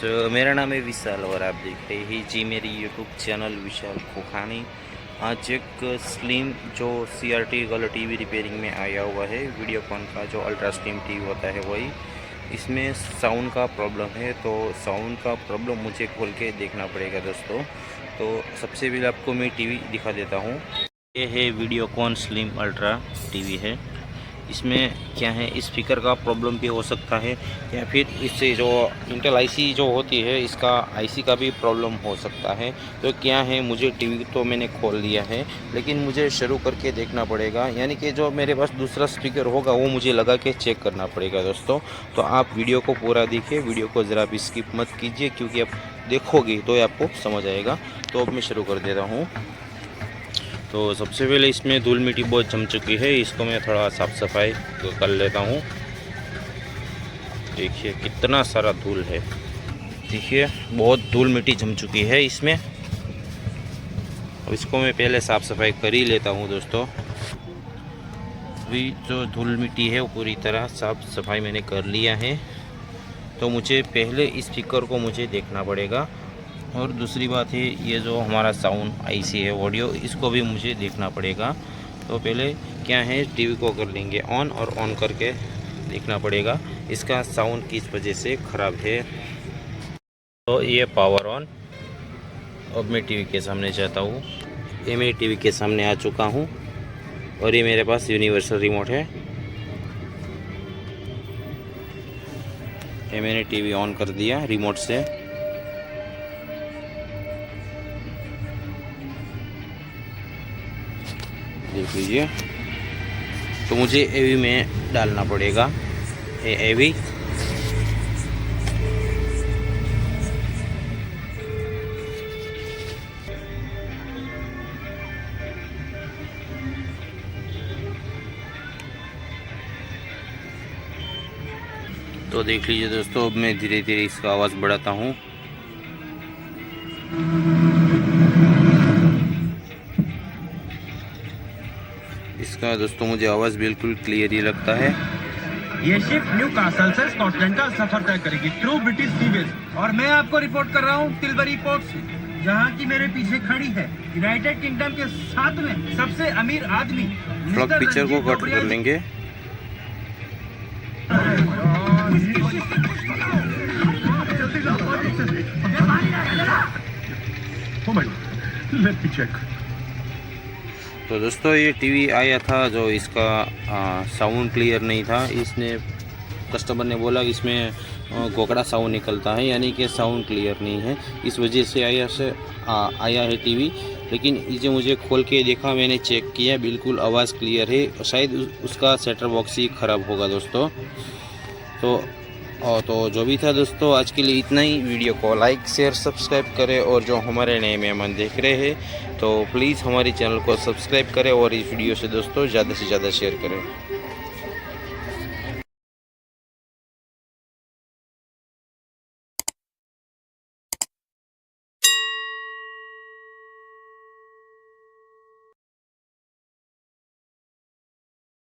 मेरा नाम है विशाल और आप देख रहे हैं जी मेरी यूट्यूब चैनल विशाल खोखानी। आज एक स्लिम जो CRT कलर टीवी रिपेयरिंग में आया हुआ है, वीडियोकॉन का जो अल्ट्रा स्लिम टीवी होता है वही। इसमें साउंड का प्रॉब्लम है, तो साउंड का प्रॉब्लम मुझे खोल के देखना पड़ेगा दोस्तों। तो सबसे पहले आपको मैं टीवी दिखा देता हूँ। ये है वीडियोकॉन स्लिम अल्ट्रा टीवी है। इसमें क्या है, स्पीकर का प्रॉब्लम भी हो सकता है या फिर इससे जो इंटेल आईसी जो होती है इसका आईसी का भी प्रॉब्लम हो सकता है। तो क्या है, मुझे टीवी तो मैंने खोल लिया है लेकिन मुझे शुरू करके देखना पड़ेगा, यानी कि जो मेरे पास दूसरा स्पीकर होगा वो मुझे लगा के चेक करना पड़ेगा दोस्तों। तो आप वीडियो को पूरा देखिए, वीडियो को ज़रा भी स्किप मत कीजिए क्योंकि आप देखोगे तो आपको समझ आएगा। तो अब मैं शुरू कर देता हूँ। तो सबसे पहले इसमें धूल मिट्टी बहुत जम चुकी है, इसको मैं थोड़ा साफ़ सफाई कर लेता हूँ। देखिए कितना सारा धूल है, देखिए बहुत धूल मिट्टी जम चुकी है इसमें। अब इसको मैं पहले साफ़ सफाई कर ही लेता हूँ दोस्तों। अभी जो धूल मिट्टी है वो पूरी तरह साफ़ सफाई मैंने कर लिया है। तो मुझे पहले इस स्पीकर को मुझे देखना पड़ेगा, और दूसरी बात है ये जो हमारा साउंड आईसी है ऑडियो, इसको भी मुझे देखना पड़ेगा। तो पहले क्या है, टीवी को कर लेंगे ऑन, और ऑन करके देखना पड़ेगा इसका साउंड किस वजह से ख़राब है। तो ये पावर ऑन। अब मैं टीवी के सामने जाता हूँ। ये मैं टीवी के सामने आ चुका हूँ और ये मेरे पास यूनिवर्सल रिमोट है। ये मैंने टीवी ऑन कर दिया रिमोट से। देख लीजिए, तो मुझे एवी में डालना पड़ेगा। ये एवी तो देख लीजिए दोस्तों, अब मैं धीरे धीरे इसका आवाज़ बढ़ाता हूँ। इसका दोस्तों मुझे आवाज़ बिल्कुल क्लियर ही लगता है। ये शिप न्यूकासल से स्कॉटलैंड का सफर तय करेगी थ्रू ब्रिटिश सीवेज, और मैं आपको रिपोर्ट कर रहा हूँ टिलबरी पोर्ट से, जहाँ की मेरे पीछे खड़ी है यूनाइटेड किंगडम के 7वें सबसे अमीर आदमी। फ्लॉग पिक्चर को कट कर लेंगे। तो दोस्तों ये टीवी आया था जो इसका साउंड क्लियर नहीं था। इसने कस्टमर ने बोला कि इसमें गोगड़ा साउंड निकलता है, यानी कि साउंड क्लियर नहीं है, इस वजह से आया है टीवी। लेकिन इसे मुझे खोल के देखा, मैंने चेक किया, बिल्कुल आवाज़ क्लियर है। शायद उसका सेटर बॉक्स ही ख़राब होगा दोस्तों। तो जो भी था दोस्तों, आज के लिए इतना ही। वीडियो को लाइक शेयर सब्सक्राइब करें, और जो हमारे नए मेहमान देख रहे हैं तो प्लीज़ हमारे चैनल को सब्सक्राइब करें, और इस वीडियो से दोस्तों ज़्यादा से ज़्यादा शेयर करें।